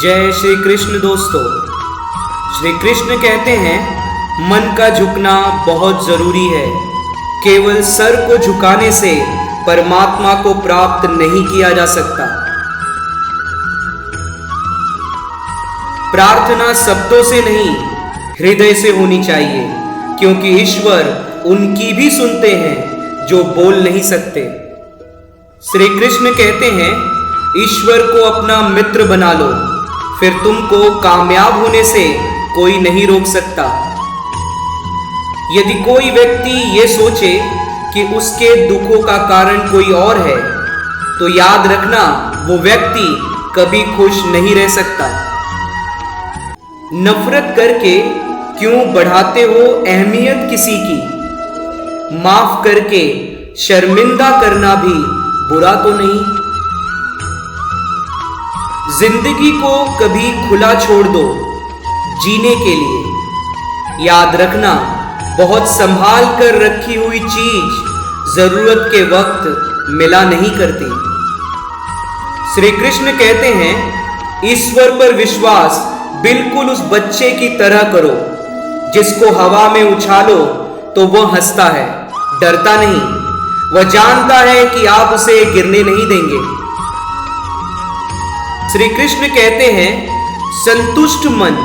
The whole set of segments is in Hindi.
जय श्री कृष्ण दोस्तों। श्री कृष्ण कहते हैं मन का झुकना बहुत जरूरी है। केवल सर को झुकाने से परमात्मा को प्राप्त नहीं किया जा सकता। प्रार्थना शब्दों से नहीं हृदय से होनी चाहिए, क्योंकि ईश्वर उनकी भी सुनते हैं जो बोल नहीं सकते। श्री कृष्ण कहते हैं ईश्वर को अपना मित्र बना लो, फिर तुमको कामयाब होने से कोई नहीं रोक सकता। यदि कोई व्यक्ति ये सोचे कि उसके दुखों का कारण कोई और है, तो याद रखना वो व्यक्ति कभी खुश नहीं रह सकता। नफरत करके क्यों बढ़ाते हो अहमियत किसी की? माफ करके शर्मिंदा करना भी बुरा तो नहीं। जिंदगी को कभी खुला छोड़ दो जीने के लिए। याद रखना बहुत संभाल कर रखी हुई चीज जरूरत के वक्त मिला नहीं करती। श्री कृष्ण कहते हैं ईश्वर पर विश्वास बिल्कुल उस बच्चे की तरह करो जिसको हवा में उछालो तो वह हंसता है, डरता नहीं। वह जानता है कि आप उसे गिरने नहीं देंगे। श्री कृष्ण कहते हैं संतुष्ट मन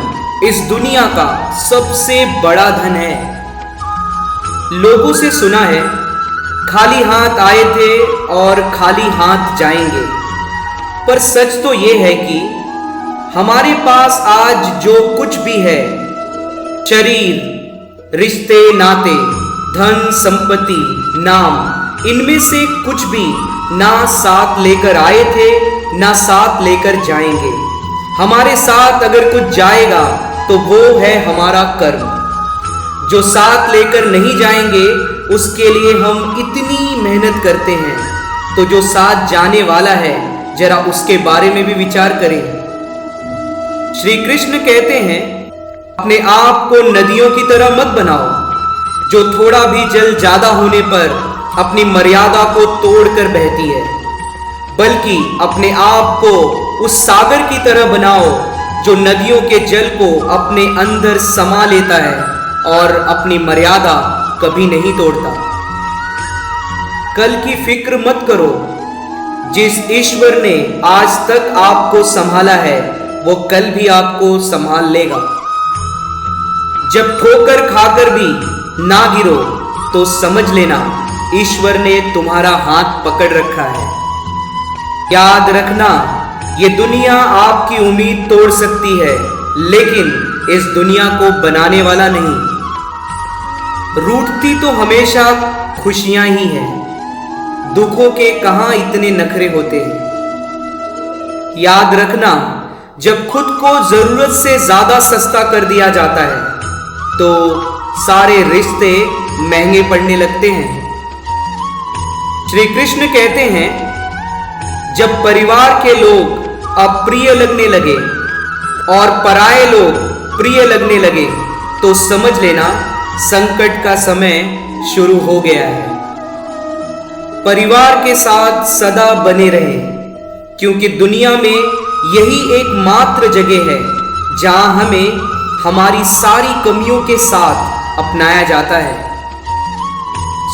इस दुनिया का सबसे बड़ा धन है। लोगों से सुना है खाली हाथ आए थे और खाली हाथ जाएंगे, पर सच तो यह है कि हमारे पास आज जो कुछ भी है, शरीर, रिश्ते नाते, धन संपत्ति, नाम, इनमें से कुछ भी ना साथ लेकर आए थे ना साथ लेकर जाएंगे। हमारे साथ अगर कुछ जाएगा तो वो है हमारा कर्म। जो साथ लेकर नहीं जाएंगे उसके लिए हम इतनी मेहनत करते हैं, तो जो साथ जाने वाला है जरा उसके बारे में भी विचार करें। श्री कृष्ण कहते हैं अपने आप को नदियों की तरह मत बनाओ, जो थोड़ा भी जल ज्यादा होने पर अपनी मर्यादा को तोड़कर बहती है, बल्कि अपने आप को उस सागर की तरह बनाओ जो नदियों के जल को अपने अंदर समा लेता है और अपनी मर्यादा कभी नहीं तोड़ता। कल की फिक्र मत करो। जिस ईश्वर ने आज तक आपको संभाला है वो कल भी आपको संभाल लेगा। जब ठोकर खाकर भी ना गिरो तो समझ लेना ईश्वर ने तुम्हारा हाथ पकड़ रखा है। याद रखना ये दुनिया आपकी उम्मीद तोड़ सकती है, लेकिन इस दुनिया को बनाने वाला नहीं। रूठती तो हमेशा खुशियां ही हैं, दुखों के कहां इतने नखरे होते हैं। याद रखना जब खुद को जरूरत से ज्यादा सस्ता कर दिया जाता है तो सारे रिश्ते महंगे पड़ने लगते हैं। श्री कृष्ण कहते हैं जब परिवार के लोग अप्रिय लगने लगे और पराये लोग प्रिय लगने लगे तो समझ लेना संकट का समय शुरू हो गया है। परिवार के साथ सदा बने रहे, क्योंकि दुनिया में यही एकमात्र जगह है जहां हमें हमारी सारी कमियों के साथ अपनाया जाता है।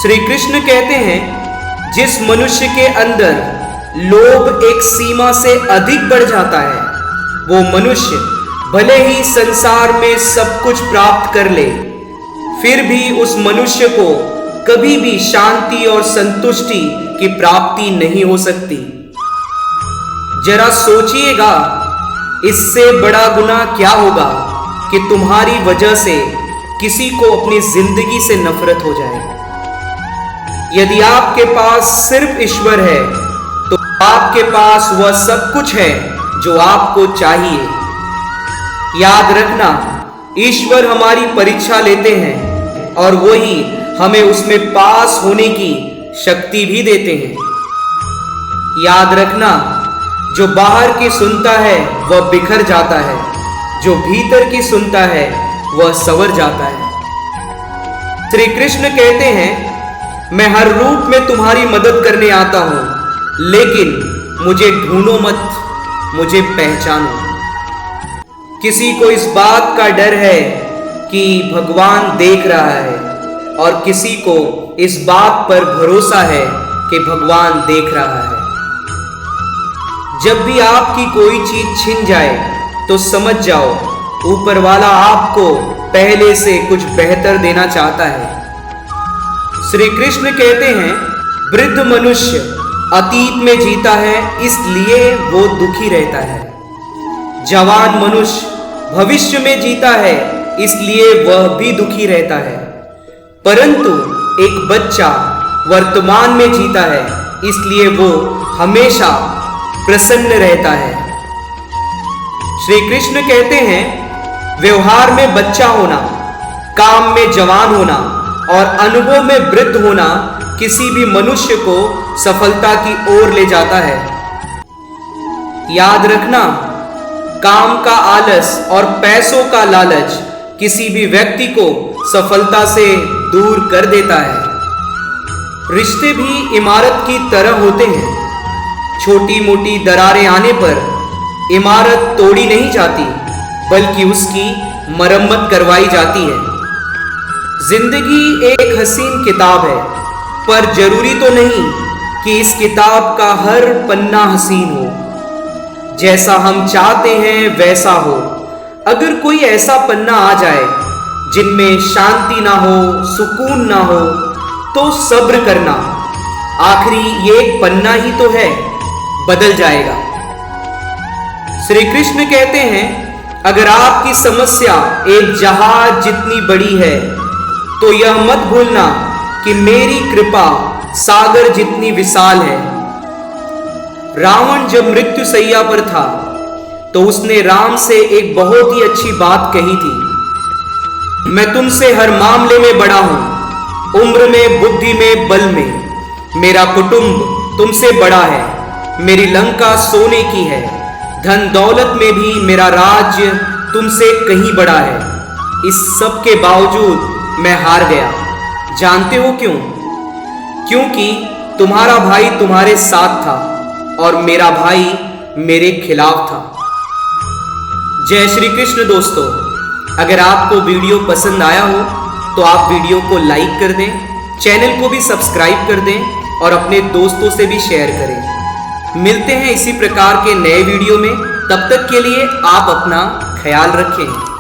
श्री कृष्ण कहते हैं जिस मनुष्य के अंदर लोभ एक सीमा से अधिक बढ़ जाता है, वो मनुष्य भले ही संसार में सब कुछ प्राप्त कर ले, फिर भी उस मनुष्य को कभी भी शांति और संतुष्टि की प्राप्ति नहीं हो सकती। जरा सोचिएगा इससे बड़ा गुनाह क्या होगा कि तुम्हारी वजह से किसी को अपनी जिंदगी से नफरत हो जाए। यदि आपके पास सिर्फ ईश्वर है तो आपके पास वह सब कुछ है जो आपको चाहिए। याद रखना ईश्वर हमारी परीक्षा लेते हैं और वही हमें उसमें पास होने की शक्ति भी देते हैं। याद रखना जो बाहर की सुनता है वह बिखर जाता है, जो भीतर की सुनता है वह संवर जाता है। श्री कृष्ण कहते हैं मैं हर रूप में तुम्हारी मदद करने आता हूं, लेकिन मुझे ढूंढो मत, मुझे पहचानो। किसी को इस बात का डर है कि भगवान देख रहा है और किसी को इस बात पर भरोसा है कि भगवान देख रहा है। जब भी आपकी कोई चीज छिन जाए तो समझ जाओ ऊपर वाला आपको पहले से कुछ बेहतर देना चाहता है। श्री कृष्ण कहते हैं, वृद्ध मनुष्य अतीत में जीता है इसलिए वो दुखी रहता है। जवान मनुष्य भविष्य में जीता है इसलिए वह भी दुखी रहता है, परंतु एक बच्चा वर्तमान में जीता है इसलिए वो हमेशा प्रसन्न रहता है। श्री कृष्ण कहते हैं, व्यवहार में बच्चा होना, काम में जवान होना और अनुभव में वृद्ध होना किसी भी मनुष्य को सफलता की ओर ले जाता है। याद रखना, काम का आलस और पैसों का लालच किसी भी व्यक्ति को सफलता से दूर कर देता है। रिश्ते भी इमारत की तरह होते हैं। छोटी मोटी दरारें आने पर इमारत तोड़ी नहीं जाती बल्कि उसकी मरम्मत करवाई जाती है। जिंदगी एक हसीन किताब है, पर जरूरी तो नहीं कि इस किताब का हर पन्ना हसीन हो। जैसा हम चाहते हैं वैसा हो। अगर कोई ऐसा पन्ना आ जाए जिनमें शांति ना हो, सुकून ना हो, तो सब्र करना। आखिरी ये एक पन्ना ही तो है, बदल जाएगा। श्री कृष्ण कहते हैं, अगर आपकी समस्या एक जहाज जितनी बड़ी है तो यह मत भूलना कि मेरी कृपा सागर जितनी विशाल है। रावण जब मृत्यु सैया पर था तो उसने राम से एक बहुत ही अच्छी बात कही थी, मैं तुमसे हर मामले में बड़ा हूं, उम्र में, बुद्धि में, बल में। मेरा कुटुंब तुमसे बड़ा है, मेरी लंका सोने की है, धन दौलत में भी मेरा राज्य तुमसे कहीं बड़ा है। इस सब के बावजूद मैं हार गया। जानते हो क्यों? क्योंकि तुम्हारा भाई तुम्हारे साथ था और मेरा भाई मेरे खिलाफ था। जय श्री कृष्ण दोस्तों, अगर आपको वीडियो पसंद आया हो तो आप वीडियो को लाइक कर दें, चैनल को भी सब्सक्राइब कर दें और अपने दोस्तों से भी शेयर करें। मिलते हैं इसी प्रकार के नए वीडियो में, तब तक के लिए आप अपना ख्याल रखें।